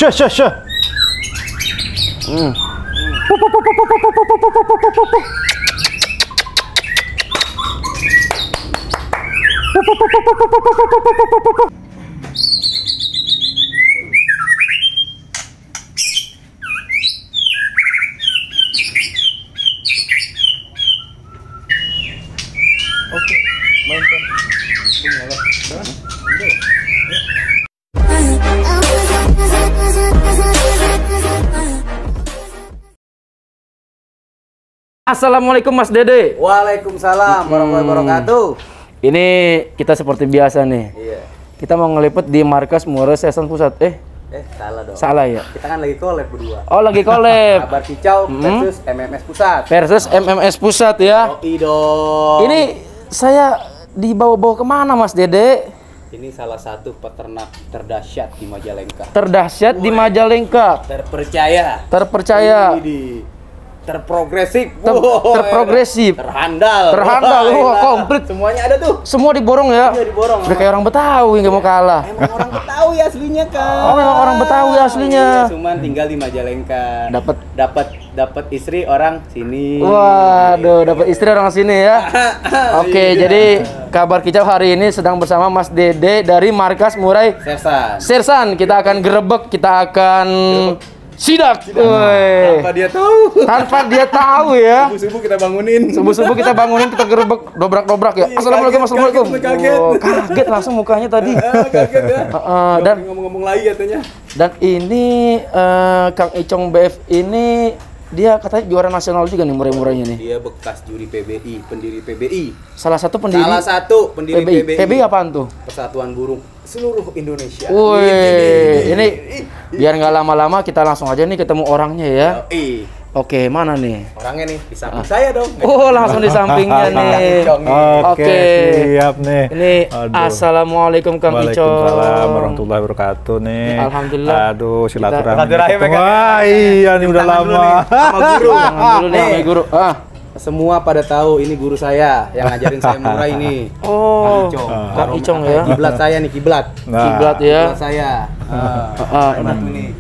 Syah. Oke, mainkan. Assalamualaikum Mas Dede. Waalaikumsalam warahmatullahi wabarakatuh. Ini kita seperti biasa nih. Iya. Kita mau ngeliput di markas Murai Sersan Pusat. Salah dong. Salah ya? Kita kan lagi collab berdua. Oh, lagi collab. Kabar Kicau versus MMS Pusat. Versus MMS Pusat ya. Yoi dong. Ini saya dibawa-bawa kemana Mas Dede? Ini salah satu peternak terdahsyat di Majalengka. Terdahsyat di Majalengka. Terpercaya. Ini terprogresif. Terprogresif. Terhandal. Wah, komplit. Semuanya ada tuh. Semua diborong ya? Iya, diborong. Udah kayak orang Betawi nggak mau kalah. Emang orang Betawi aslinya kan. Oh, memang orang Betawi aslinya. Iya, cuman tinggal di Majalengka. Dapat istri orang sini. Waduh, dapat istri orang sini ya. Oke, Iya. jadi kabar kicau hari ini sedang bersama Mas Dede dari markas Murai Sersan. Kita akan gerebek, kita akan sidak. Tanpa dia tahu. Tanpa dia tahu ya. Subuh-subuh kita bangunin. Subuh-subuh kita bangunin, kita gerebek, dobrak-dobrak ya. Iya, Assalamualaikum. kaget. Oh, kaget langsung mukanya tadi. Kaget ya. Dan ngomong-ngomong lagi katanya. Dan ini Kang Icong BF ini dia katanya juara nasional juga nih murai-murainya nih. Dia bekas juri PBI, pendiri PBI. Salah satu pendiri PBI. PBI apaan tuh? Persatuan Burung Seluruh Indonesia. Wih, ini biar nggak lama-lama kita langsung aja nih ketemu orangnya ya. Oke, mana nih? Orangnya nih di samping saya dong. Oh, langsung di sampingnya nih. Oke, siap nih. Ini Assalamualaikum Kang Icong. Waalaikumsalam warahmatullahi wabarakatuh nih. Alhamdulillah. Aduh, silaturahmi. Silaturahim, Wah, iya nih udah lama. Sama guru. Dulu nih, guru. Semua pada tahu ini guru saya yang ngajarin saya murai ini. Oh, Kang Icong ya. Kiblat saya nih, kiblat. Kiblat ya. Kiblat saya. Hebat ini.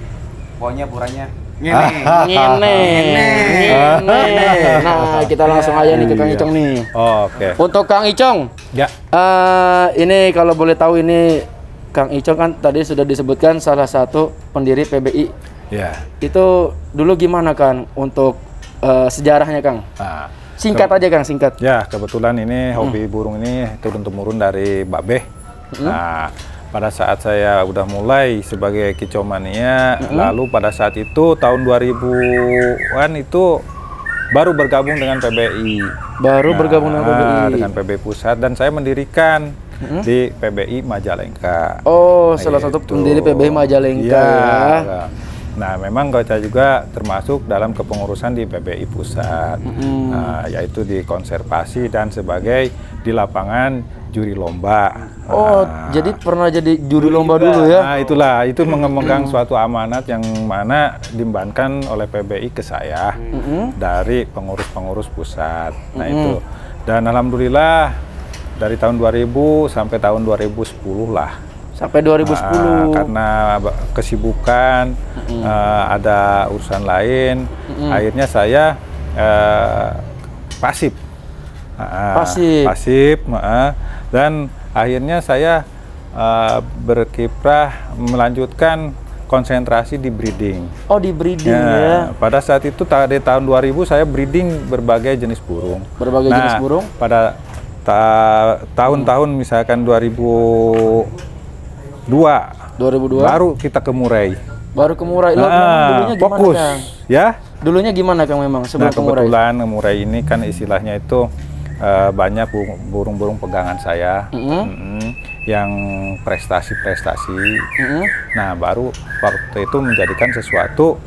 Pokoknya puranya Ngene. Nah, kita langsung aja nih ke Kang Icong nih. Oke. Untuk Kang Icong. Ya. Ini kalau boleh tahu ini Kang Icong kan tadi sudah disebutkan salah satu pendiri PBI. Ya. Itu dulu gimana Kang untuk sejarahnya Kang? Singkat aja Kang, singkat. Ya, kebetulan ini hobi burung ini turun-temurun dari Mbak Beh. Nah, pada saat saya udah mulai sebagai kicau mania, lalu pada saat itu tahun 2000-an itu baru bergabung dengan PBI. Bergabung dengan PBI. Dengan PBI Pusat, dan saya mendirikan di PBI Majalengka. Oh, salah satu pendiri PBI Majalengka. Iya. Nah, memang kita juga termasuk dalam kepengurusan di PBI Pusat, yaitu di konservasi dan sebagai di lapangan juri lomba. Oh, jadi pernah jadi juri lomba dulu ya? Nah, itulah, itu memegang suatu amanat yang mana diembankan oleh PBI ke saya dari pengurus-pengurus pusat. Nah, itu. Dan alhamdulillah dari tahun 2000 sampai tahun 2010 lah. Sampai 2010. Karena kesibukan, ada urusan lain, akhirnya saya pasif. Dan akhirnya saya berkiprah melanjutkan konsentrasi di breeding. Oh, di breeding ya. Pada saat itu di tahun 2000 saya breeding berbagai jenis burung. Jenis burung? Pada tahun-tahun misalkan 2002 baru kita ke murai. Baru ke murai. Dulunya gimana, fokus Kang? ya. Dulunya gimana Kang memang sebelum ke murai? Kebetulan murai ini kan istilahnya itu banyak burung-burung pegangan saya yang prestasi-prestasi. Nah, baru waktu itu menjadikan sesuatu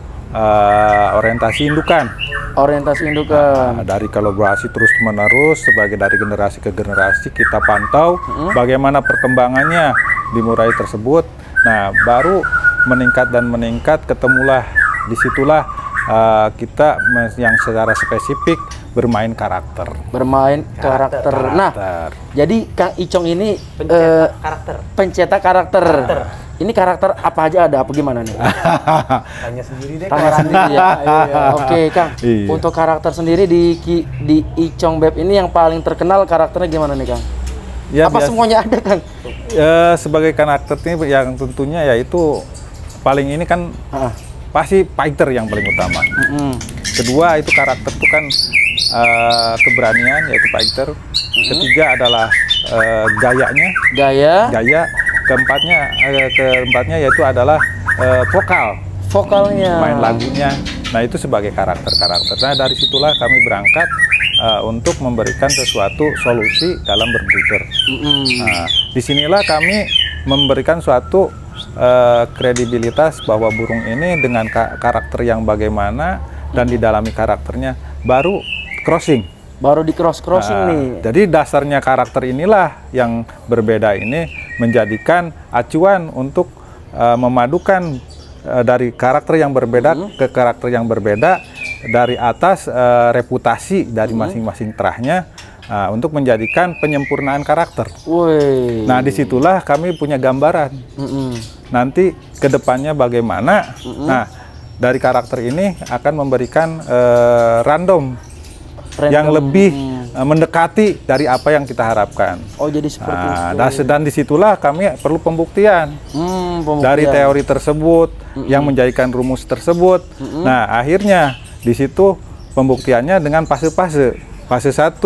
orientasi indukan. Dari kolaborasi terus-menerus sebagai dari generasi ke generasi kita pantau bagaimana perkembangannya di murai tersebut. Nah, baru meningkat dan meningkat, ketemulah disitulah kita yang secara spesifik bermain karakter. Bermain karakter. Nah, jadi Kang Icong ini pencetak karakter. Ini karakter apa aja ada? Apa gimana nih? Tanya sendiri deh. Tanya sendiri ya. Oke, Kang. Iya. Untuk karakter sendiri di Icong Beb ini yang paling terkenal karakternya gimana nih, Kang? Ya, apa semuanya ada, Kang? Sebagai karakter ini yang tentunya yaitu paling ini kan pasti fighter yang paling utama. Kedua itu karakter itu kan keberanian yaitu fighter. Ketiga adalah gayanya. Gaya. Keempatnya yaitu adalah vokalnya. Main lagunya. Nah itu sebagai karakter-karakter. Nah dari situlah kami berangkat untuk memberikan sesuatu solusi dalam berbreeder. Nah, disinilah kami memberikan suatu kredibilitas bahwa burung ini dengan karakter yang bagaimana dan didalami karakternya baru crossing. Baru di crossing nih. Jadi dasarnya karakter inilah yang berbeda ini menjadikan acuan untuk memadukan dari karakter yang berbeda ke karakter yang berbeda dari atas reputasi dari masing-masing terahnya untuk menjadikan penyempurnaan karakter. Nah disitulah kami punya gambaran. Nanti kedepannya bagaimana. Nah dari karakter ini akan memberikan random yang lebih mendekati dari apa yang kita harapkan. Oh jadi seperti itu. Dan disitulah kami perlu pembuktian. Dari teori tersebut yang menjadikan rumus tersebut. Nah akhirnya di situ pembuktiannya dengan fase-fase. Fase 1.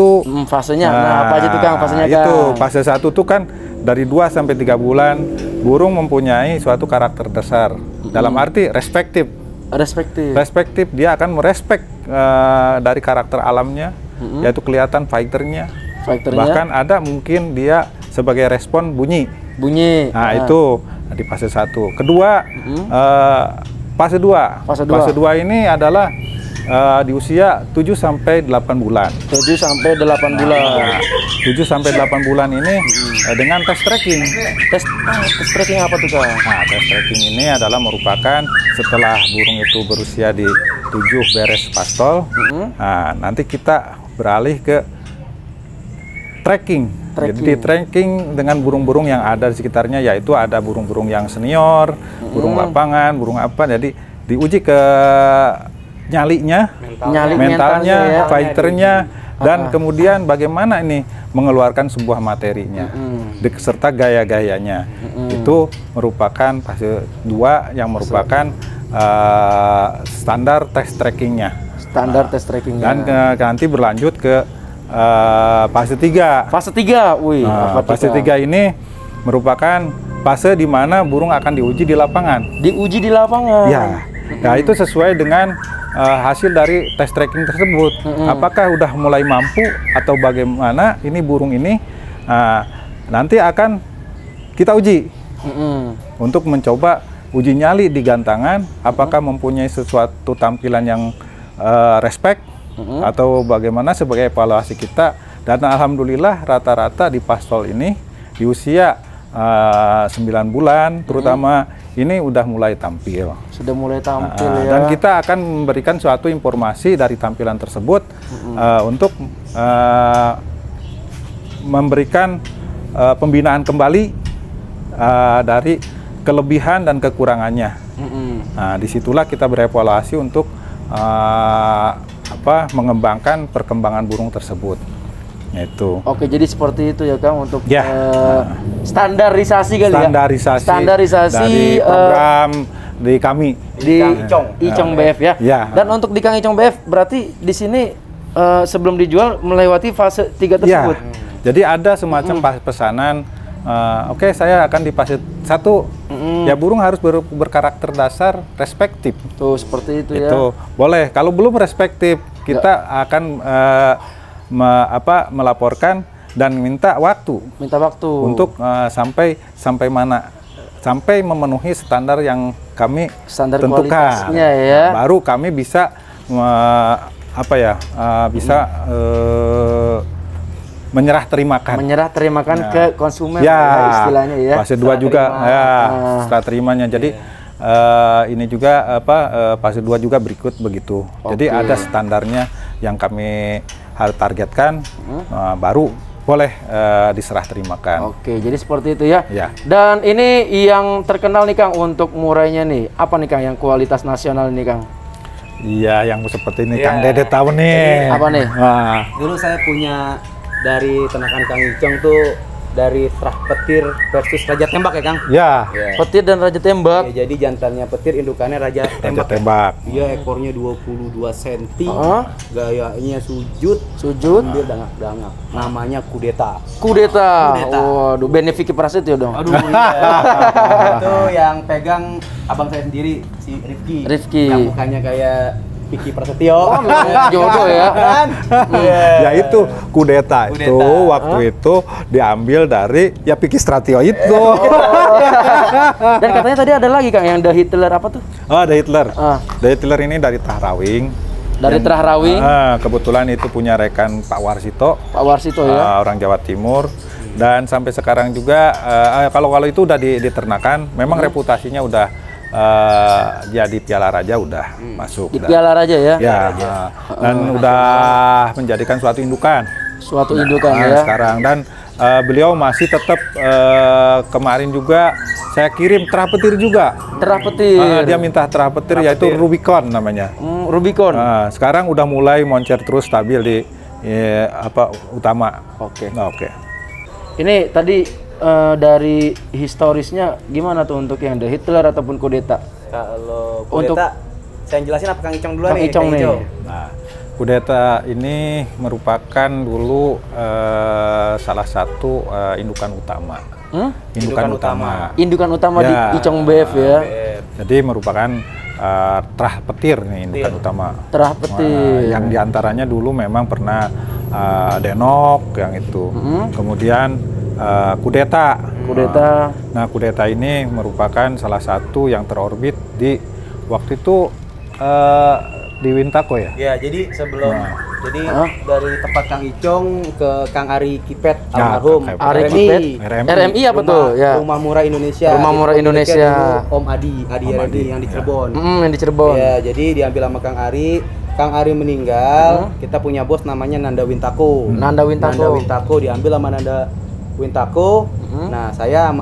Fasenya. Nah apa aja tuh Kang fasenya, Kang? Itu fase 1 itu kan dari 2 sampai 3 bulan burung mempunyai suatu karakter dasar. Dalam arti respektif dia akan merespek dari karakter alamnya, yaitu kelihatan fighternya. Bahkan ada mungkin dia sebagai respon bunyi. Nah itu di fase 1. Kedua fase 2. Fase 2 ini adalah di usia 7 sampai 8 bulan. 7 sampai 8 bulan. 7 sampai 8 bulan ini dengan tes tracking. Tes tracking apa tuh, Kang? Nah, tes tracking ini adalah merupakan setelah burung itu berusia di 7 beres pastol. Nah, nanti kita beralih ke tracking. Jadi tracking dengan burung-burung yang ada di sekitarnya, yaitu ada burung-burung yang senior, burung lapangan, burung apa. Jadi diuji ke nyalinya, mentalnya, ya. Fighternya, dan kemudian bagaimana ini mengeluarkan sebuah materinya, serta gaya-gayanya. Itu merupakan fase 2 yang merupakan standar tes trackingnya. Dan nanti berlanjut ke fase 3. Fase 3, fase 3 ini merupakan fase di mana burung akan diuji di lapangan. Ya. Nah itu sesuai dengan hasil dari tes tracking tersebut. Apakah udah mulai mampu atau bagaimana ini burung ini nanti akan kita uji untuk mencoba uji nyali di gantangan. Apakah mempunyai sesuatu tampilan yang respect atau bagaimana sebagai evaluasi kita. Dan alhamdulillah rata-rata di pastol ini di usia 9 bulan terutama ini udah mulai tampil. Sudah mulai tampil ya. Dan kita akan memberikan suatu informasi dari tampilan tersebut untuk memberikan pembinaan kembali dari kelebihan dan kekurangannya. Nah, disitulah kita berevaluasi untuk mengembangkan perkembangan burung tersebut. Itu. Oke, jadi seperti itu ya Kang untuk standarisasi kali ya. Standarisasi dari program di kami di Icong BF ya. Dan untuk di Kang Icong BF berarti di sini sebelum dijual melewati fase 3 tersebut. Jadi ada semacam pesanan. Oke, saya akan di fase 1. Ya burung harus berkarakter dasar respektif. Tuh seperti itu ya. Itu boleh. Kalau belum respektif, kita akan melaporkan dan minta waktu untuk sampai mana, sampai memenuhi standar yang kami tentukan ya. Baru kami bisa menyerah terimakan ke konsumen ya, istilahnya ya. Fase 2 juga setelah terimanya. Jadi ini juga fase 2 juga berikut begitu. Jadi ada standarnya yang kami harus targetkan, baru boleh diserah terimakan. Oke, jadi seperti itu ya. Ya. Dan ini yang terkenal nih Kang untuk murainya nih. Apa nih Kang yang kualitas nasional nih Kang? Iya, yang seperti ini Ya. Kang Dede tahu nih. Apa nih? Wah. Dulu saya punya dari tenakan Kang Icong tuh dari trah petir versus raja tembak ya Kang. Ya. Petir dan raja tembak. Ya, jadi jantannya petir, indukannya raja Raja tembak. tembak. Dia ekornya 22 cm, gayanya sujud, Sujud. sambil dangak-dangak. Namanya kudeta. Kudeta. Kudeta. Waduh, Benefiki Prasetyo dong. Aduh, iya. Itu yang pegang abang saya sendiri, si Rifki. Rifki. Yang mukanya kayak Vicky Prasetyo. Oh, jodoh ya. Kan? Ya itu kudeta itu Kudeta. waktu itu diambil dari ya Piki Stratio itu. Dan katanya tadi ada lagi Kang yang The Hitler apa tuh? Oh, ada Hitler. Ah. The Hitler ini dari Tahrawing. Dari Terah Rawing, Kebetulan itu punya rekan Pak Warsito, Pak Warsito ya. orang Jawa Timur. Dan sampai sekarang juga kalau itu udah diternakan, memang reputasinya udah jadi Piala Raja udah masuk. Di udah. Piala Raja ya. Ya, dan udah menjadikan suatu indukan. Suatu indukan Nah, ya. sekarang dan beliau masih tetap kemarin juga saya kirim terah petir juga. Terah petir. Dia minta terah petir yaitu Rubicon namanya. Rubicon. Sekarang udah mulai moncer terus stabil di utama. Oke. Nah, oke. Ini tadi dari historisnya gimana tuh untuk yang The Hitler ataupun kudeta? Kalau Untuk- kudeta, saya jelasin apa Kang Icong dulu Kang nih. Icong nih. Nah, kudeta ini merupakan dulu salah satu indukan utama. Indukan utama. Indukan utama Ya. di Icong BF ya. Jadi merupakan terah petir nih indukan utama. Terah petir. Yang diantaranya dulu memang pernah denok yang itu. Kemudian kudeta. Kudeta. Nah, kudeta ini merupakan salah satu yang terorbit di waktu itu di Wintako ya. Ya, jadi sebelum jadi Hah? dari tempat Kang Icong ke Kang Ari Kipet Ya, almarhum. Kang Ari RMI. Kipet. RMI. RMI apa tuh? Ya. Rumah Murah Indonesia. Rumah Murah Itu Indonesia. dulu Om Adi Om RMI Adi, yang di ya. Cirebon. Yang di Cirebon. Ya, jadi diambil sama Kang Ari. Kang Ari meninggal, kita punya bos namanya Nanda Wintako. Nanda Wintako. Nanda Wintako diambil sama Nanda Wintako. Nah,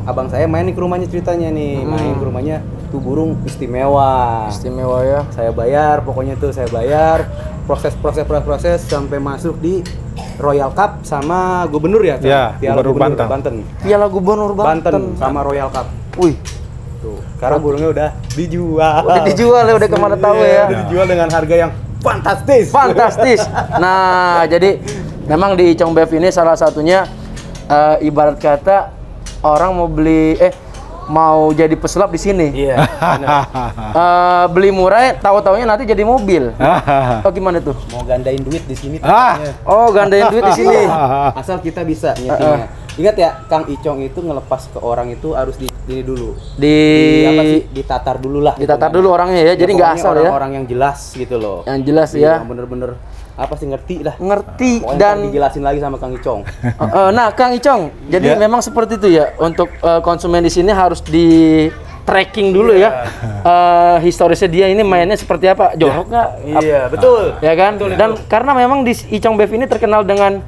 abang saya main nih ke rumahnya ceritanya nih. Main ke rumahnya tuh burung istimewa. Istimewa ya. Saya bayar, pokoknya tuh saya bayar. Proses sampai masuk di Royal Cup sama gubernur ya? Kang? Ya, Piala Gubernur Banten. Banten. Piala Gubernur Banten sama Royal Cup. Wih, Tuh, sekarang burungnya udah dijual. udah dijual ya, udah kemana tahu ya. Udah dijual dengan harga yang fantastis. Fantastis. Nah, jadi memang di Icong BF ini salah satunya ibarat kata orang mau jadi pesulap di sini. Iya. Beli murah, tahu-taunya nanti jadi mobil. Oh gimana tuh? Mau gandain duit di sini. Ah. tempatnya. Oh gandain duit di sini. Asal kita bisa nyetingnya. Ingat ya, Kang Icong itu ngelepas ke orang itu harus ini dulu. Apa sih? Ditatar dulu lah. Ditatar dulu orangnya ya, jadi nggak pokoknya asal ya. orang-orang yang jelas gitu loh. Yang jelas Iya, ya. yang bener-bener apa sih ngerti lah. Ngerti Pokoknya dan ntar dijelasin lagi sama Kang Icong. nah Kang Icong, jadi Ya. memang seperti itu ya. Untuk konsumen di sini harus di tracking dulu ya. Historisnya dia ini mainnya seperti apa? Jorok nggak? Iya, betul. Ya kan? Dan karena memang di Icong BF ini terkenal dengan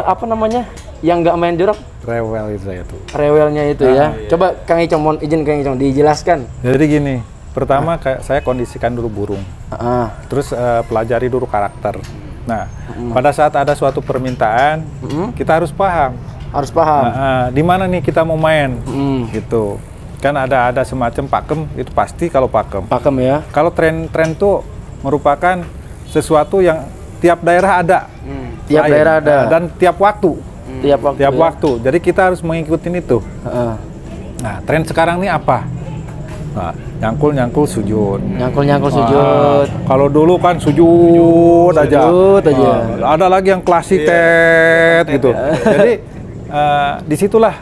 apa namanya? Yang nggak main jorok, Rewel itu saya tuh. rewelnya itu ya. Coba Kang Icong, mohon izin Kang Icong dijelaskan. Jadi gini, pertama saya kondisikan dulu burung. Terus pelajari dulu karakter. Nah, pada saat ada suatu permintaan, kita harus paham. Harus paham. Di mana nih kita mau main, gitu. Kan ada semacam pakem, itu pasti kalau pakem. Pakem ya. Kalau tren tuh merupakan sesuatu yang tiap daerah ada. Tiap Lain. daerah ada. Dan tiap waktu. Tiap waktu. Tiap ya. waktu. Jadi kita harus mengikuti itu. Heeh. Nah, tren sekarang nih apa? Nah, nyangkul sujud. Nyangkul sujud. Kalau dulu kan sujud aja. Sujud aja. Ada lagi yang klasik tet gitu. Jadi disitulah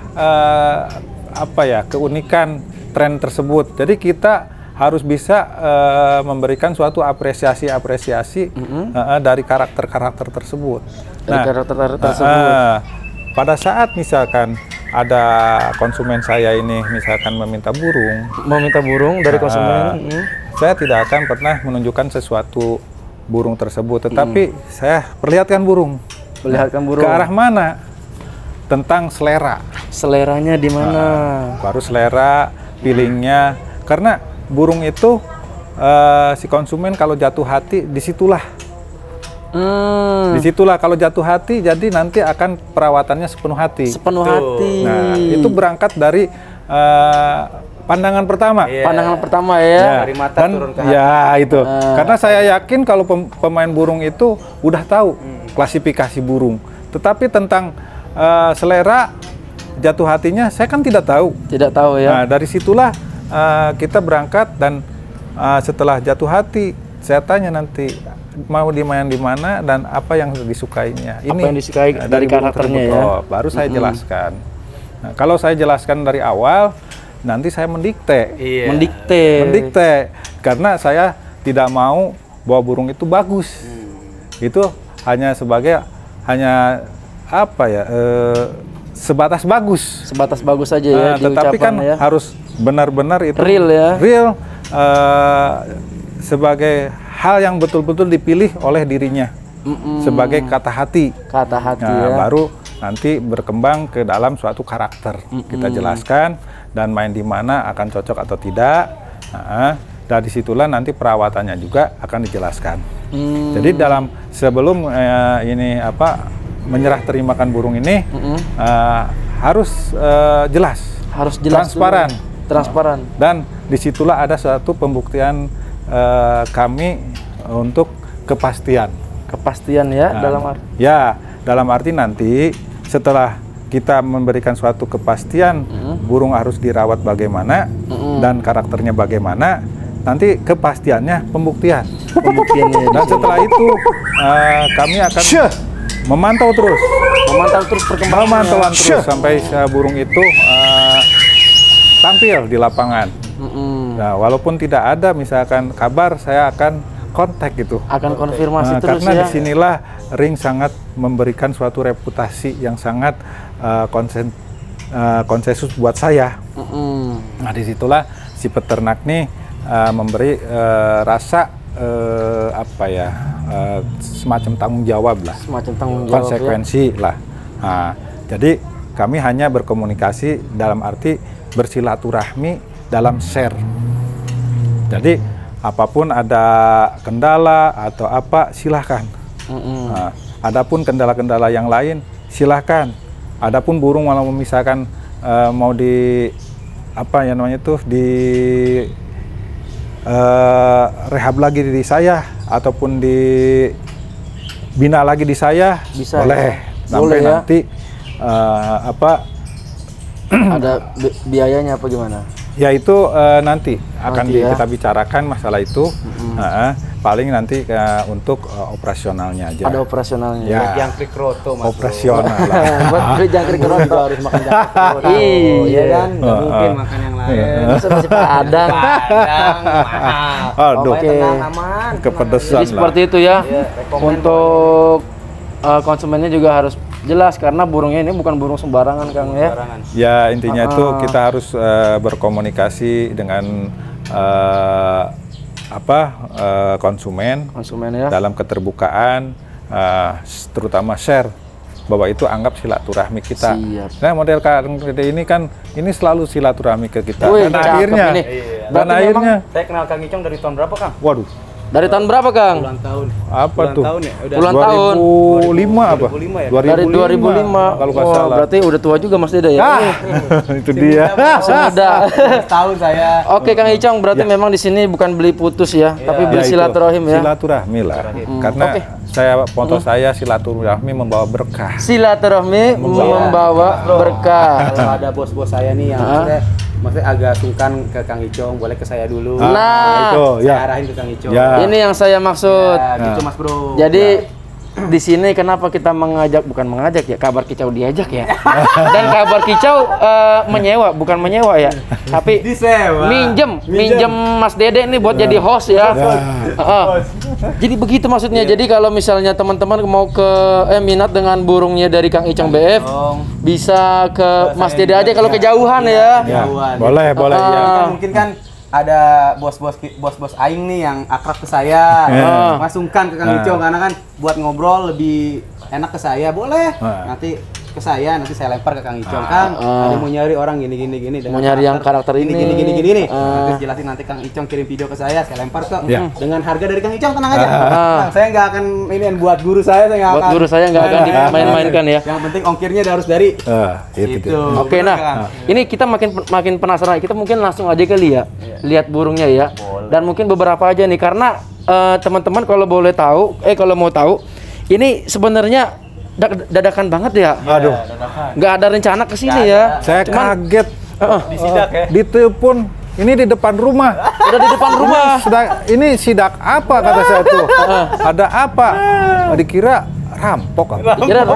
keunikan tren tersebut. Jadi kita harus bisa memberikan suatu apresiasi dari karakter tersebut. Dari karakter tersebut. Pada saat misalkan ada konsumen saya ini misalkan meminta burung dari konsumen. saya tidak akan pernah menunjukkan sesuatu burung tersebut, tetapi saya perlihatkan burung. Perlihatkan burung. Ke arah mana? Tentang selera. Seleranya di mana? Baru selera, feelingnya. Karena burung itu si konsumen kalau jatuh hati disitulah. Disitulah kalau jatuh hati, jadi nanti akan perawatannya sepenuh hati. Sepenuh hati. Nah, itu berangkat dari pandangan pertama. Pandangan pertama ya. Dari mata turun ke hati. Ya itu. Karena saya yakin kalau pemain burung itu udah tahu klasifikasi burung. Tetapi tentang selera jatuh hatinya saya kan tidak tahu. Tidak tahu ya. Nah, dari situlah kita berangkat dan setelah jatuh hati saya tanya nanti mau dimain di mana dan apa yang disukainya. Apa yang disukai dari burung karakternya tersebut. ya. Baru saya jelaskan. Nah, kalau saya jelaskan dari awal, nanti saya mendikte. Mendikte. Karena saya tidak mau bahwa burung itu bagus. Itu hanya sebagai apa ya? Sebatas bagus. Sebatas bagus saja ya. Tetapi kan ya. harus benar-benar itu real ya. Real sebagai hal yang betul-betul dipilih oleh dirinya sebagai kata hati. Kata hati Nah, ya. baru nanti berkembang ke dalam suatu karakter. Kita jelaskan dan main di mana akan cocok atau tidak. Dari situlah nanti perawatannya juga akan dijelaskan. Jadi dalam sebelum ini menyerah terimakan burung ini harus jelas. Harus jelas. Transparan. Dan disitulah ada suatu pembuktian kami untuk kepastian. Kepastian ya dalam arti. Ya, dalam arti nanti setelah kita memberikan suatu kepastian burung harus dirawat bagaimana dan karakternya bagaimana, nanti kepastiannya pembuktian. Pembuktiannya. Dan setelah itu kami akan memantau terus perkembangan. pemantauan terus sampai burung itu tampil di lapangan. Nah, walaupun tidak ada misalkan kabar, saya akan kontak gitu. Akan konfirmasi terus karena ya. disinilah ring sangat memberikan suatu reputasi yang sangat konsensus buat saya. Nah, disitulah si peternak nih memberi rasa semacam tanggung jawab lah. Semacam tanggung jawab. Konsekuensi lah. Nah, jadi kami hanya berkomunikasi dalam arti bersilaturahmi dalam share. Jadi apapun ada kendala atau apa silahkan. Nah, adapun kendala-kendala yang lain silahkan. Adapun burung malah misalkan mau di rehab lagi di saya ataupun dibina lagi di saya bisa boleh. Sampai boleh ya. nanti ada biayanya apa gimana? Ya itu nanti akan ya. kita bicarakan masalah itu. Paling nanti untuk operasionalnya aja. Ada operasionalnya. Ya. Jangkrik roto Mas. Operasional lah. Buat beli jangkrik Juga roto. harus makan jangkrik roto. Iya kan? Nggak mungkin makan yang lain. Masa masih Padang. Padang mahal. Aduh. Pokoknya tenang, aman. Kepedesan Jadi lah. seperti itu ya. Iya, rekomen Untuk konsumennya juga harus jelas karena burungnya ini bukan burung sembarangan Kang ya. Sembarangan. Ya intinya itu kita harus berkomunikasi dengan konsumen ya. dalam keterbukaan, terutama share bahwa itu anggap silaturahmi kita. Siap. Nah model Kang Dede ini kan ini selalu silaturahmi ke kita. Wih, Dan cakep akhirnya, ini. dan Berarti akhirnya, Saya kenal Kang Icong dari tahun berapa, Kang? waduh, Dari tahun berapa Kang? Ulang tahun. apa Ulang tuh? tahun ya? Udah Ulang tahun. 2005 apa? 2005 ya? Dari 2005. kalau nggak Wah, salah. berarti udah tua juga Mas Deda ya. Itu dia. Masih muda. Tahun saya. Oke Kang Icong, berarti memang di sini bukan beli putus ya, tapi beli Ya, itu. silaturahim ya. Silaturahmi lah. Karena saya silaturahmi membawa berkah. Silaturahmi membawa berkah. Kalau ada bos-bos saya nih yang maksudnya agak sungkan ke Kang Icong, boleh ke saya dulu. Nah, itu Saya ya. arahin ke Kang Icong. Ya. Ini yang saya maksud. Ya, gitu Mas Bro. Jadi di sini kenapa kita bukan mengajak ya, kabar kicau diajak ya. Dan kabar kicau menyewa, bukan menyewa ya, tapi Disewa. minjem Mas Dede nih buat jadi host ya. Jadi begitu maksudnya. Jadi kalau misalnya teman-teman mau ke minat dengan burungnya dari Kang Icong BF, bisa ke Mas Dede aja kalau kejauhan ya. Boleh ya. Kan mungkin kan ada bos-bos aing nih yang akrab ke saya, masungkan ke Kang Icong karena kan buat ngobrol lebih enak ke saya, boleh. Nanti ke saya, nanti saya lempar ke Kang Icong, Kang. Ada mau nyari orang gini Mau nyari yang karakter ini. Gini. Nanti jelasin, nanti Kang Icong kirim video ke saya lempar ke dengan harga dari Kang Icong, tenang aja. Kang, saya nggak akan buat guru saya nggak akan. Buat guru saya nggak akan dimain-mainkan ya. Yang penting ongkirnya harus dari Itu. Oke, nah ini kita makin penasaran. Kita mungkin langsung aja kali ya, lihat burungnya ya. Dan mungkin beberapa aja nih, karena teman-teman kalau mau tahu, ini sebenarnya dadakan banget ya. Aduh, nggak ada rencana ke sini ya. saya kaget. disidak ya. Ditelepon, ini di depan rumah. Udah di depan rumah. Ini sidak apa kata saya tuh? Ada apa? Dikira rampok apa? Kira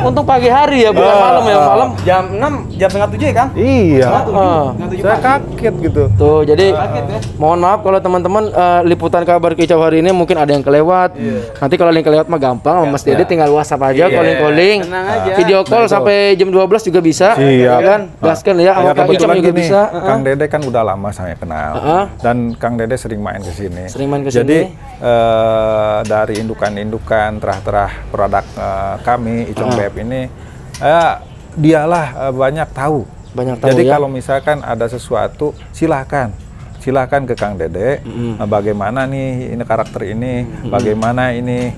untung pagi hari ya, bukan malam ya. Malam Jam 6, jam setengah 7 ya, Kang? Iya. Setengah 7 Saya pagi. kaget gitu. tuh. Jadi Kaget ya. mohon maaf kalau teman-teman liputan kabar kicau hari ini mungkin ada yang kelewat. Nanti kalau yang kelewat mah gampang, sama Mas Dede tinggal WhatsApp aja, calling. Tenang aja. Video call sampai jam 12 juga bisa. Iya. Ya kan? Gaskan ya, sama Kang Icong juga gini, bisa. Kang Dede kan udah lama saya kenal. Dan Kang Dede sering main ke sini. Sering main ke Jadi sini. dari indukan-indukan terah-terah produk kami Icong BF ini, dialah banyak tahu. Banyak tahu Jadi ya. kalau misalkan ada sesuatu, silahkan ke Kang Dede. Bagaimana nih ini karakter ini, bagaimana ini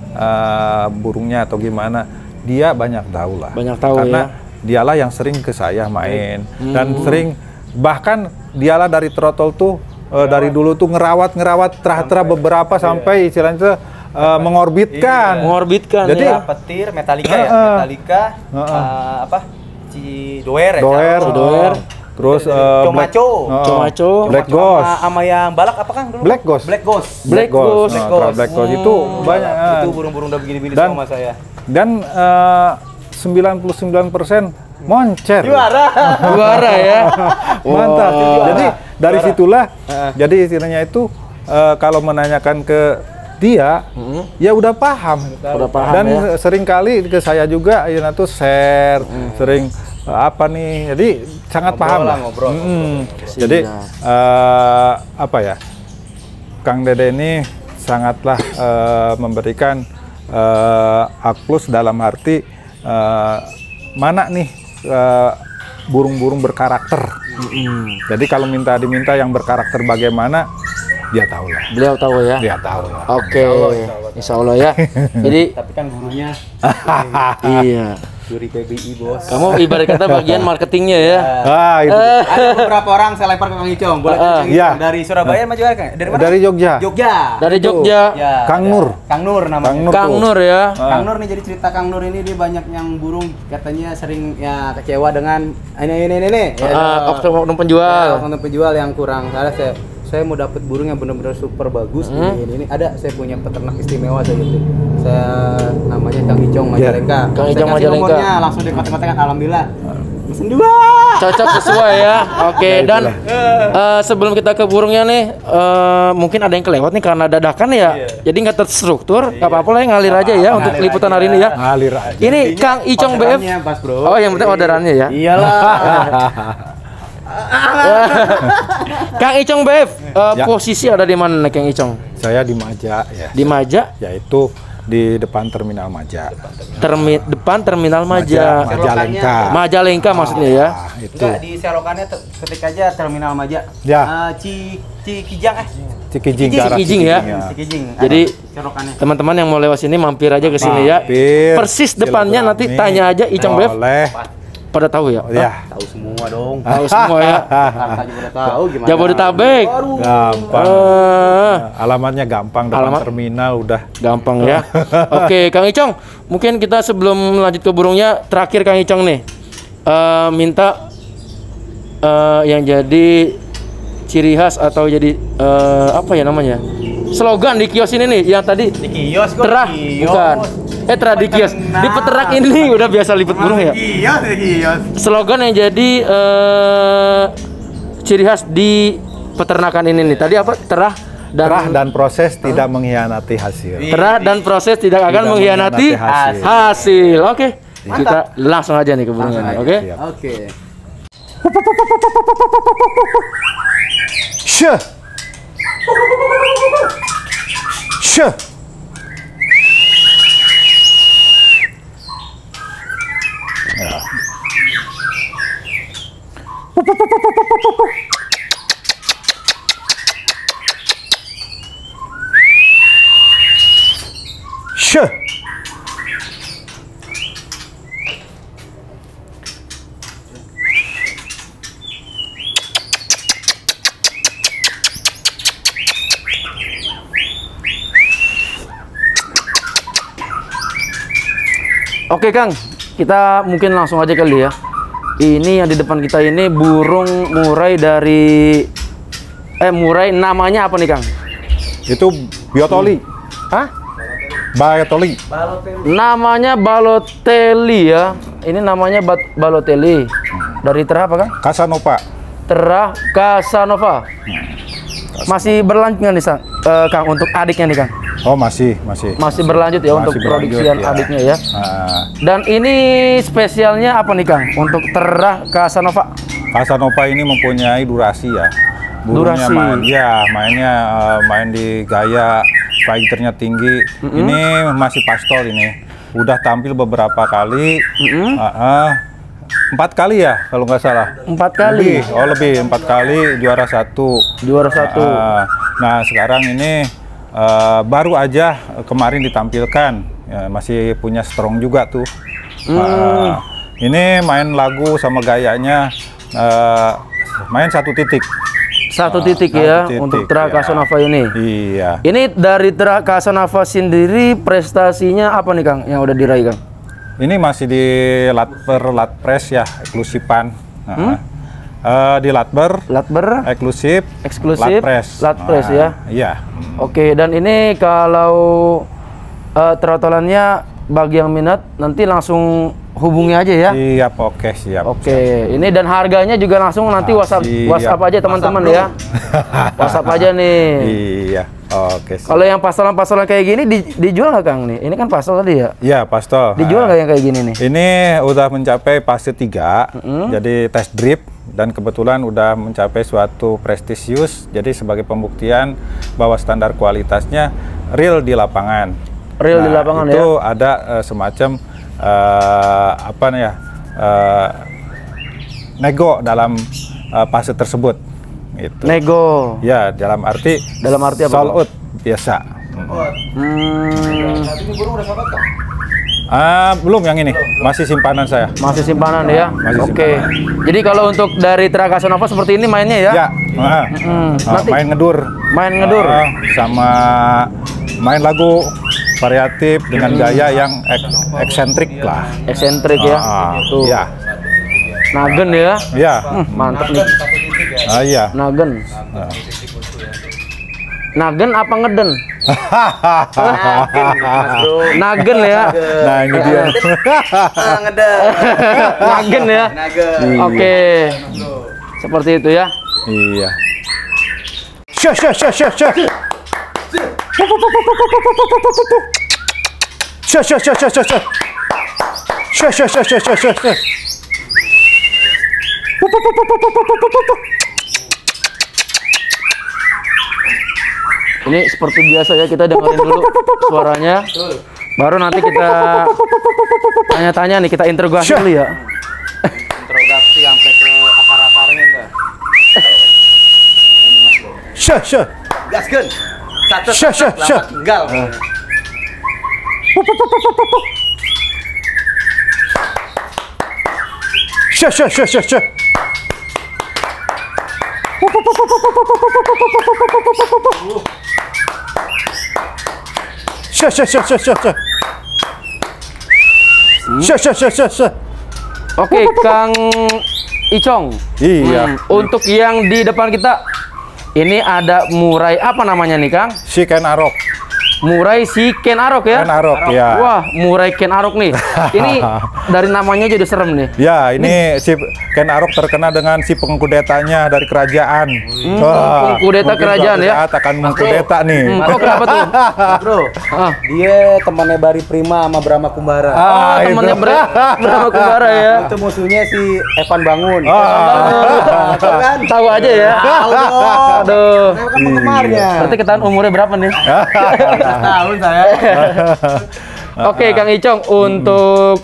burungnya atau gimana, dia banyak tahu lah. Banyak tahu karena ya. dialah yang sering ke saya main dan sering, bahkan dialah dari trotol tuh dari dulu tuh ngerawat terah-terah beberapa sampai istilahnya tuh, mengorbitkan. Jadi ya. Petir, Metallica ya, Metallica, Cidoer ya. Cidoer. Terus Comaco. Comaco. Black Ghost. Sama yang balak apa, Kang, dulu? Black Ghost. Black Ghost. Black Ghost. Black Ghost itu banyak. Itu burung-burung udah begini-begini Dan- sama saya. Dan 99% moncer. Juara ya. Mantap. Wah. Jadi dari situlah, jadi istilahnya itu kalau menanyakan ke dia, ya udah paham. Udah paham Dan ya. sering kali ke saya juga, ya tuh share, sering apa nih, jadi sangat Ngobrol paham lah, lah. ngobrol. Jadi apa ya, Kang Dede ini sangatlah memberikan aklus dalam arti mana nih burung-burung berkarakter. Jadi kalau diminta yang berkarakter bagaimana, dia tahu lah. Beliau tahu ya. Dia tahu lah. Oke. Insya Allah ya. Jadi Tapi kan gurunya iya. juri PBI, Bos. Kamu ibarat kata bagian marketingnya ya. Itu. Ada beberapa orang saya lempar ke Kang Icong. Boleh Kang Icong? Iya. Dari Surabaya maju Kang? Dari mana? Dari Jogja. Jogja. Dari Jogja. Ya, Kang ada. Nur. Kang Nur namanya. Kang Nur. Kang Nur ya. Kang Nur nih, jadi cerita Kang Nur ini dia banyak yang burung katanya sering ya kecewa dengan ini. Oknum penjual. Oknum penjual yang kurang. Saya mau dapat burung yang benar-benar super bagus ini. Ada, saya punya peternak istimewa saya gitu. Saya namanya Kang Icong Majalengka. Kang Saya Icong kasih Majalengka. nomornya, langsung dikontak-kontakan, alhamdulillah. Mesin 2. Cocok sesuai ya. Oke, dan sebelum kita ke burungnya nih, mungkin ada yang kelewat nih karena dadakan ya. Jadi nggak terstruktur, nggak apa-apa lah ya, ngalir aja ya untuk Ngalir liputan aja. hari ini ya. Ngalir aja. Ini Kang Icong BF. Orderannya pas, Bro. Oh, yang penting orderannya ya. Iyalah. Kang Icong BF, Ya. posisi ada di mana nih Kang Icong? Saya di Maja ya. Di Maja, Yaitu di depan terminal Maja. depan terminal Maja. Majalengka. Majalengka maksudnya ya. Itu. Enggak, di selokannya ketik aja terminal Maja. Ya. Cikijang Cikijing ke arah Cikijing ya. Cikijing. Jadi Selokannya. teman-teman yang mau lewat sini mampir aja ke sini ya. Mampir. Persis depannya nanti Silaturahmi. tanya aja Icong BF. Boleh. Pada tahu ya? Ya. Tahu semua dong. Tahu semua ya. Jakarta juga udah tahu gimana. Jabodetabek. Gampang. Alamatnya gampang, depan Alamat? terminal udah. Gampang ya. Oke, Kang Icong, mungkin kita sebelum lanjut ke burungnya, terakhir Kang Icong nih, minta yang jadi ciri khas atau jadi apa ya namanya, slogan di kios ini nih yang tadi Di kios kok. terah bukan. Terah di kios. Di peternak ini udah biasa liput burung ya. Kios. Slogan yang jadi ciri khas di peternakan ini nih. Tadi apa? Terah dan proses tidak mengkhianati hasil. terah dan proses tidak akan mengkhianati mengkhianati hasil. Oke. Kita langsung aja nih ke burungnya. Oke. Siap. Oke. Syah. Syah. Ya. Syah. Oke Kang, kita mungkin langsung aja kali ya. Ini yang di depan kita ini burung murai dari murai namanya apa nih Kang? Itu biotoli. Hah? Biotoli. Namanya Balotelli ya. Ini namanya Balotelli. Dari terah apa Kang? Casanova. Terah Casanova. Masih berlanjut nggak nih Kang untuk adiknya nih Kang? Oh masih Masih berlanjut ya untuk Masih berlanjut, produksian ya. adiknya ya. Dan ini spesialnya apa nih Kang untuk terah Casanova? Casanova ini mempunyai durasi ya. Burungnya Durasi. mainnya main di gaya fighternya tinggi. Ini masih pastol ini. Udah tampil beberapa kali. 4 kali ya kalau nggak salah. 4 kali. Lebih 4 kali juara 1. Juara 1. Nah sekarang ini baru aja kemarin ditampilkan. Ya, masih punya strong juga tuh. Ini main lagu sama gayanya main 1 titik. 1 titik ya titik, untuk terah ya. Casanova ini. Iya. Ini dari terah Casanova sendiri prestasinya apa nih Kang yang udah diraih Kang? Ini masih di latpres ya, eksklusifan. Di latber eksklusif latpres ya. Iya. Oke, dan ini kalau trotolannya bagi yang minat nanti langsung hubungi aja ya. Siap, oke, siap. Oke, ini dan harganya juga langsung nanti WhatsApp aja teman-teman ya. WhatsApp aja nih. Iya, oke. Siap. Kalau yang pastolan kayak gini dijual nggak Kang nih? Ini kan pastol tadi ya? Iya, pastol. Dijual nggak yang kayak gini nih? Ini udah mencapai fase 3, jadi test drip, dan kebetulan udah mencapai suatu prestisius, jadi sebagai pembuktian bahwa standar kualitasnya real di lapangan. Real di lapangan itu ya? ada semacam nego dalam fase tersebut. Gitu. Nego. Ya, dalam arti apa? sold out biasa. Ini burung udah sobat Kang? Belum yang ini, masih simpanan saya. Masih simpanan ya? Masih Oke. Jadi kalau untuk dari terah Casanova seperti ini mainnya ya? Ya, Nanti main ngedur. main ngedur. Sama main lagu variatif dengan gaya yang eksentrik lah. Eksentrik ya? Tuh. Iya. Nagen ya? Iya. Mantep nih. Iya. Nagen. Nagen apa ngeden? Nagen ya? Nah, ini dia. Nagen ya? Oke. Seperti itu ya? Iya. Syah. Syah. Ini seperti biasa ya, kita dengerin dulu suaranya. Baru nanti kita tanya-tanya nih, kita interogasi dulu ya. Interogasi sampai ke akar-akarnya enggak? Syah. Gaskeun. Syah. Tinggal. Syah. Syah. Oke, Kang Icong. Iya. Untuk yang di depan kita Ini ada murai apa namanya nih, Kang? Si Ken Arok. Murai si Ken Arok ya? Ken Arok, ya. Wah, murai Ken Arok nih. Ini dari namanya aja udah serem nih. Ya, ini si Ken Arok terkenal dengan si pengkudetanya dari kerajaan. Pengkudeta kerajaan ya? Akan mengkudeta nih. Oh, kenapa tuh? Bro, dia temannya Bari Prima sama Brahma Kumbara. Temannya Brahma Kumbara ya? Itu musuhnya si Evan Bangun. Tahu kan? Tahu aja ya? Tahu dong. Aduh. Saya kan penggemarnya. Berarti ketahuan umurnya berapa nih? Tahun saya. Oke, Kang Icong, untuk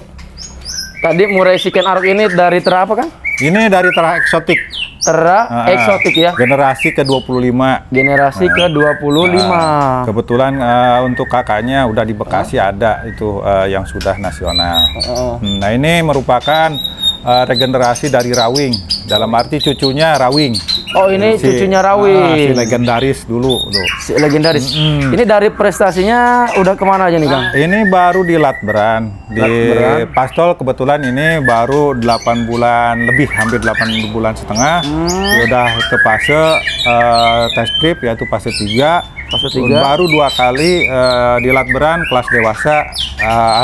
tadi murai si Ken Arok ini dari tera apa, Kang? Ini dari terah eksotik. Tera eksotik ya? Generasi ke-25. Generasi ke-25. Kebetulan untuk kakaknya udah di Bekasi ada itu yang sudah nasional. Nah, ini merupakan regenerasi dari Rawing. Dalam arti cucunya Rawing. Oh, ini cucunya Rawing. Si legendaris dulu. Si legendaris. Ini dari prestasinya udah kemana aja nih, Kang? Ini baru di Latberan. Di Pastol kebetulan ini baru 8 bulan lebih, hampir 8 bulan setengah. Udah ke fase test trip, yaitu fase 3. Fase 3. Baru 2 kali di Latberan kelas dewasa.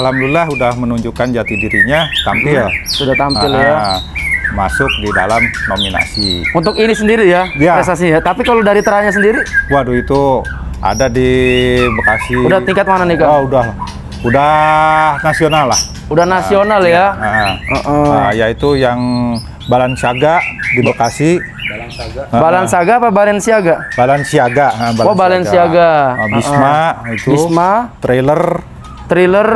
Alhamdulillah udah menunjukkan jati dirinya, tampil. Sudah tampil ya. Masuk di dalam nominasi. Untuk ini sendiri ya, prestasinya. Tapi kalau dari teranya sendiri? Waduh, itu ada di Bekasi. Udah tingkat mana nih, Kang? Oh, udah nasional lah. Udah nasional ya? Yaitu yang Balansiaga di Bekasi. Balansiaga apa Balenciaga? Balansiaga. Oh, Balenciaga. Bisma itu. Bisma. Thriller.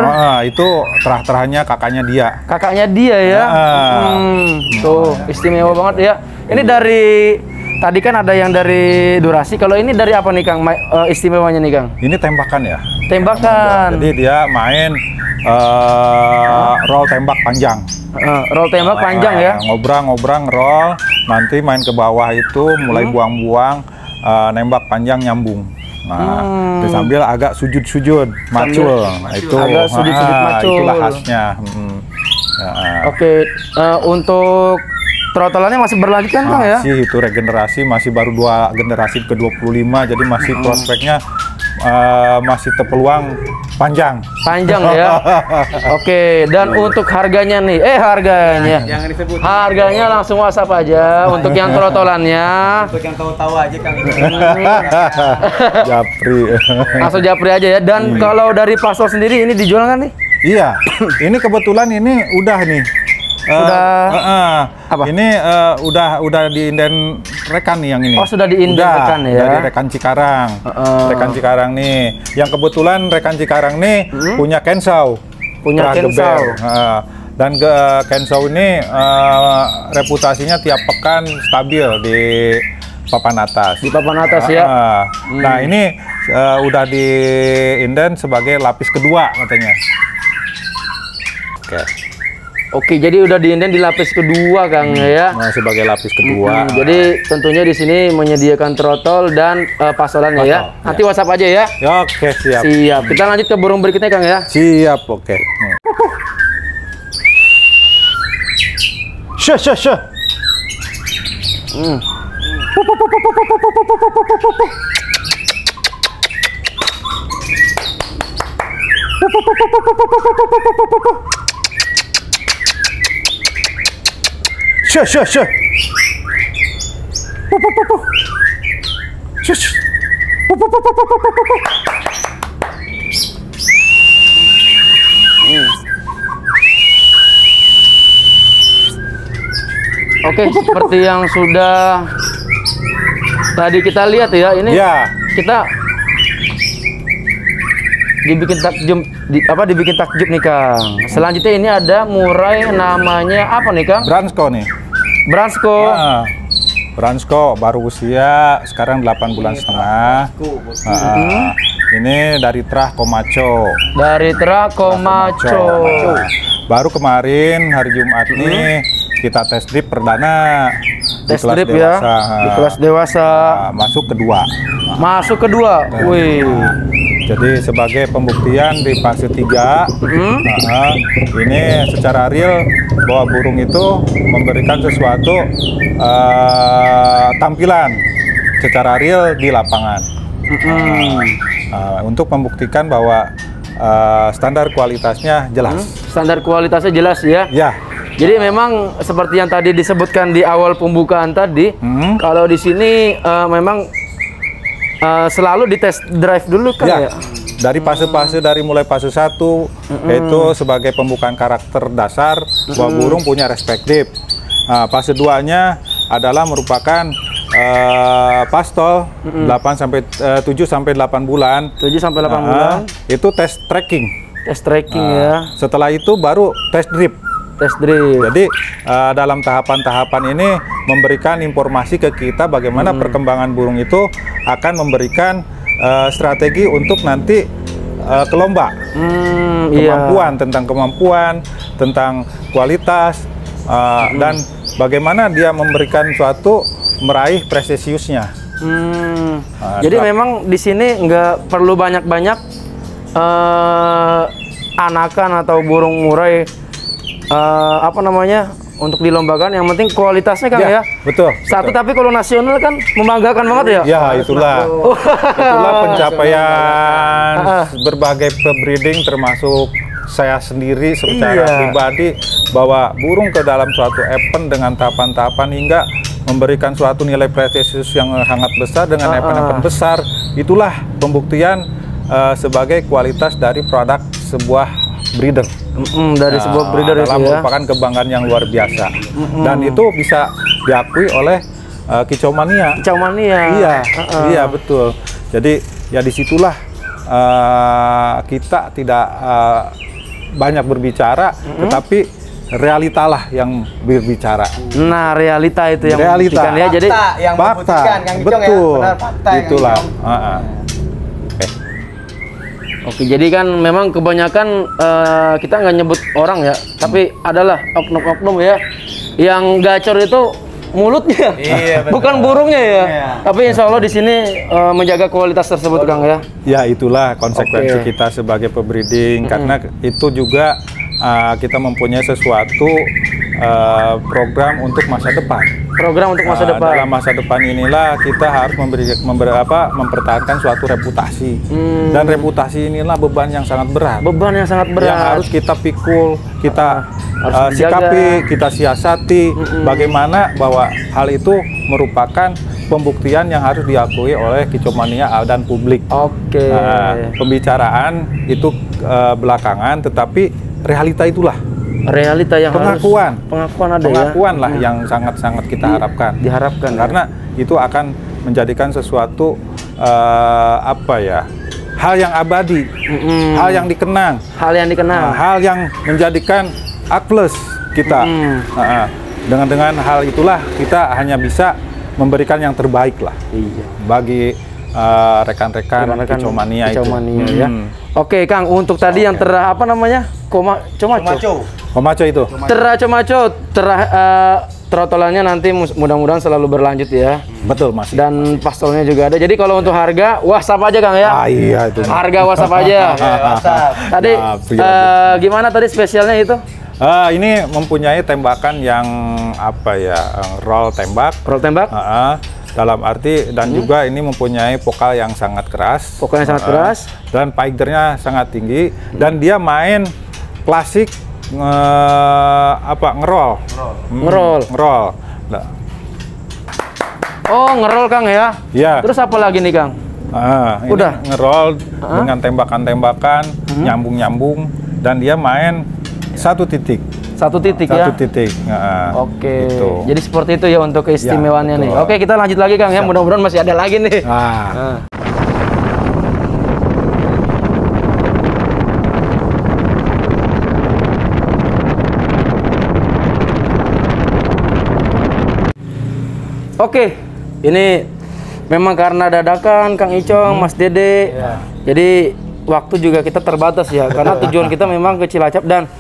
Itu terah-terahnya kakaknya dia. Kakaknya dia ya. Tuh, istimewa banget ya. Ini dari tadi kan ada yang dari durasi. Kalau ini dari apa nih, Kang? Istimewanya nih, Kang? Ini tembakan ya. Tembakan. Jadi dia main roll tembak panjang. Roll tembak panjang ya. Ngobrang roll, nanti main ke bawah itu mulai buang-buang, nembak panjang nyambung. Nah, sambil agak sujud-sujud, macul. Itu agak sujud-sujud macul. Itulah khasnya. Oke, untuk trotolannya masih berlanjut kan, Kang ya? Masih, itu regenerasi masih baru 2 generasi ke-25, jadi masih prospeknya masih terpeluang panjang ya. Oke, dan untuk harganya nih, harganya Jangan disebut. Harganya langsung WhatsApp aja untuk yang trotolannya. Untuk yang tahu-tahu aja, Kang. Japri. Langsung japri aja ya. Dan kalau dari Pastol sendiri ini dijual kan nih? Iya, ini kebetulan ini udah nih. Apa? Ini udah diinden rekan nih yang ini. Oh, sudah diinden rekan ya. Dari rekan Cikarang. Rekan Cikarang nih. Yang kebetulan rekan Cikarang nih punya Kensau. Punya Kensau. Dan Kensau ini reputasinya tiap pekan stabil di papan atas. Di papan atas ya. Nah, ini udah diinden sebagai lapis kedua katanya. Oke, jadi udah diinden di lapis kedua, Kang ya. Nah, sebagai lapis kedua. Jadi tentunya di sini menyediakan trotol dan pastolannya ya. Nanti WhatsApp aja ya. Oke, siap. Siap. Kita lanjut ke burung berikutnya, Kang ya. Siap, oke. Syah. Syah. Oke, seperti yang sudah tadi kita lihat ya, ini kita dibikin takjub nih, Kang. Selanjutnya ini ada murai namanya apa nih, Kang? Bransko nih. Bransko. Bransko baru usia sekarang 8 bulan setengah. Ini dari Trah Komaco. Dari Trah Komaco. Baru kemarin hari Jumat nih kita tes drip perdana. Tes drip ya. Di kelas dewasa. Masuk kedua. Masuk kedua. Wih. Jadi sebagai pembuktian di fase 3, ini secara real bahwa burung itu memberikan sesuatu tampilan secara real di lapangan. Untuk membuktikan bahwa standar kualitasnya jelas. Standar kualitasnya jelas ya. Ya. Jadi memang seperti yang tadi disebutkan di awal pembukaan tadi, kalau di sini memang selalu di test drive dulu kan ya? Dari fase-fase, dari mulai fase 1 yaitu sebagai pembukaan karakter dasar bahwa burung punya respektif. Fase 2-nya adalah merupakan pastol 7 sampai 8 bulan. 7 sampai 8 bulan. Itu tes tracking. Tes tracking ya. Setelah itu baru tes drip. Tes drip. Jadi dalam tahapan-tahapan ini memberikan informasi ke kita bagaimana perkembangan burung itu akan memberikan strategi untuk nanti ke lomba. Tentang kemampuan, tentang kualitas, dan bagaimana dia memberikan suatu meraih prestisiusnya. Jadi memang di sini nggak perlu banyak-banyak anakan atau burung murai untuk dilombakan, yang penting kualitasnya kan ya. Betul. Satu, tapi kalau nasional kan membanggakan banget ya. Ya, itulah pencapaian berbagai pebreeding termasuk saya sendiri secara pribadi, bahwa burung ke dalam suatu event dengan tahapan-tahapan hingga memberikan suatu nilai prestisius yang sangat besar dengan event-event besar, itulah pembuktian sebagai kualitas dari produk sebuah breeder. Dari sebuah breeder itu ya. Merupakan kebanggaan yang luar biasa. Dan itu bisa diakui oleh Kicau Mania. Kicau Mania. Iya betul. Jadi ya disitulah kita tidak banyak berbicara, tetapi realitalah yang berbicara. Nah, realita itu yang membuktikan ya. Jadi yang membuktikan, Kang Icong ya. Benar, fakta. Itulah. Oke, jadi kan memang kebanyakan kita nggak nyebut orang ya, tapi adalah oknum-oknum ya yang gacor itu mulutnya, bukan burungnya ya. Tapi insya Allah di sini menjaga kualitas tersebut, Kang ya. Ya, itulah konsekuensi kita sebagai pebreeding, karena itu juga kita mempunyai sesuatu program untuk masa depan. Program untuk masa depan. Dalam masa depan inilah kita harus mempertahankan suatu reputasi. Dan reputasi inilah beban yang sangat berat. Beban yang sangat berat. Yang harus kita pikul, kita sikapi, kita siasati. Bagaimana bahwa hal itu merupakan pembuktian yang harus diakui oleh Kicau Mania dan publik. Oke. Pembicaraan itu belakangan, tetapi realita itulah. Realita yang pengakuan ada pengakuan lah yang sangat-sangat kita harapkan. Diharapkan karena itu akan menjadikan sesuatu hal yang abadi, hal yang dikenang, hal yang menjadikan A+ kita. Dengan hal itulah kita hanya bisa memberikan yang terbaik lah bagi rekan-rekan Kicau Mania itu. Ya. Oke, Kang, untuk tadi yang Komaco itu. Trotolannya nanti mudah-mudahan selalu berlanjut ya. Betul, Mas. Dan pastolnya juga ada. Jadi kalau untuk harga, WhatsApp aja, Kang ya. Iya itu. Harga WhatsApp aja. Tadi gimana tadi spesialnya itu? Ini mempunyai tembakan yang roll tembak. Roll tembak. Dalam arti dan juga ini mempunyai vokal yang sangat keras. Vokal yang sangat keras. Dan paigernya sangat tinggi. Dan dia main klasik ngerol. Ngerol. Oh, ngerol, Kang ya. Iya. Terus apa lagi nih, Kang? Udah ngerol dengan tembakan-tembakan nyambung-nyambung, dan dia main satu titik ya. Oke. Gitu. Jadi seperti itu ya untuk keistimewaannya nih. Oke, kita lanjut lagi, Kang ya. Mudah-mudahan masih ada lagi nih. Oke, ini memang karena dadakan, Kang Icong, Mas Dede. Jadi waktu juga kita terbatas ya, karena tujuan kita memang ke Cilacap, dan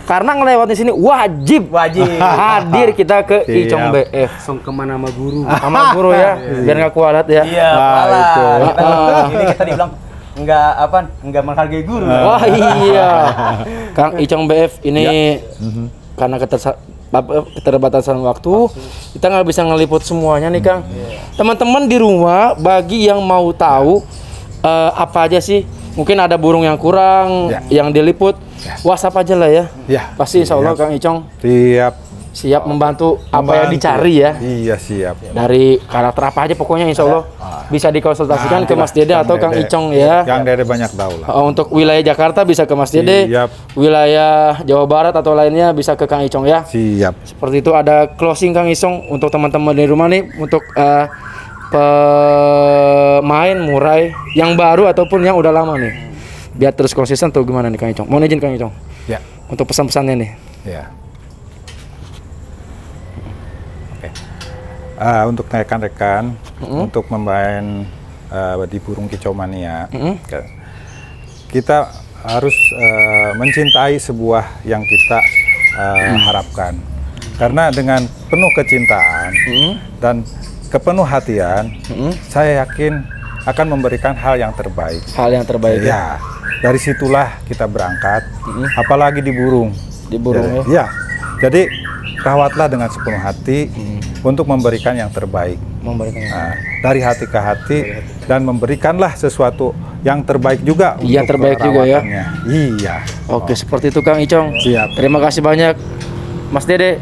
karena ngelewatin sini wajib hadir kita ke Icong BF. Langsung kemana sama guru? Sama guru ya, biar nggak kualat ya. Iya, ini kita dibilang nggak menghargai guru. Wah iya, Kang Icong BF ini karena keterbatasan waktu, kita nggak bisa ngeliput semuanya nih Kang. Teman-teman di rumah, bagi yang mau tahu apa aja sih, mungkin ada burung yang kurang, yang diliput, WhatsApp aja lah ya. Pasti insya Allah Kang Icong siap membantu apa yang dicari ya. Iya, siap. Dari karakter apa aja pokoknya insya Allah bisa dikonsultasikan ke Mas Dede atau Kang Icong ya. Kang Dede banyak tahu lah. Untuk wilayah Jakarta bisa ke Mas Dede, wilayah Jawa Barat atau lainnya bisa ke Kang Icong ya. Siap. Seperti itu. Ada closing Kang Icong untuk teman-teman di rumah nih, untuk pemain murai yang baru ataupun yang udah lama nih, biar terus konsisten atau gimana nih Kang Icong? Mohon izin Kang Icong. Ya. Untuk pesan-pesannya nih. Ya. Untuk rekan-rekan, untuk membain di burung kicau mania, kita harus mencintai sebuah yang kita harapkan. Karena dengan penuh kecintaan dan kepenuh hatian, saya yakin akan memberikan hal yang terbaik. Hal yang terbaik. Ya, dari situlah kita berangkat. Apalagi di burung. Di burung ya. Jadi rawatlah dengan sepenuh hati untuk memberikan yang terbaik. Dari hati ke hati, dan memberikanlah sesuatu yang terbaik juga. Iya, terbaik juga ya. Iya. Oke, seperti itu Kang Icong. Siap. Terima kasih banyak Mas Dede.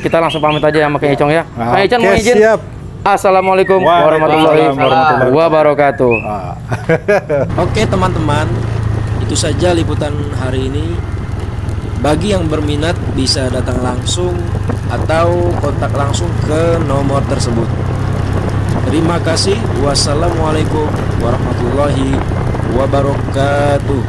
Kita langsung pamit aja sama Kang Icong ya. Kang Icong mau izin. Siap. Assalamualaikum warahmatullahi wabarakatuh. Oke teman-teman, itu saja liputan hari ini. Bagi yang berminat bisa datang langsung atau kontak langsung ke nomor tersebut. Terima kasih. Wassalamualaikum warahmatullahi wabarakatuh.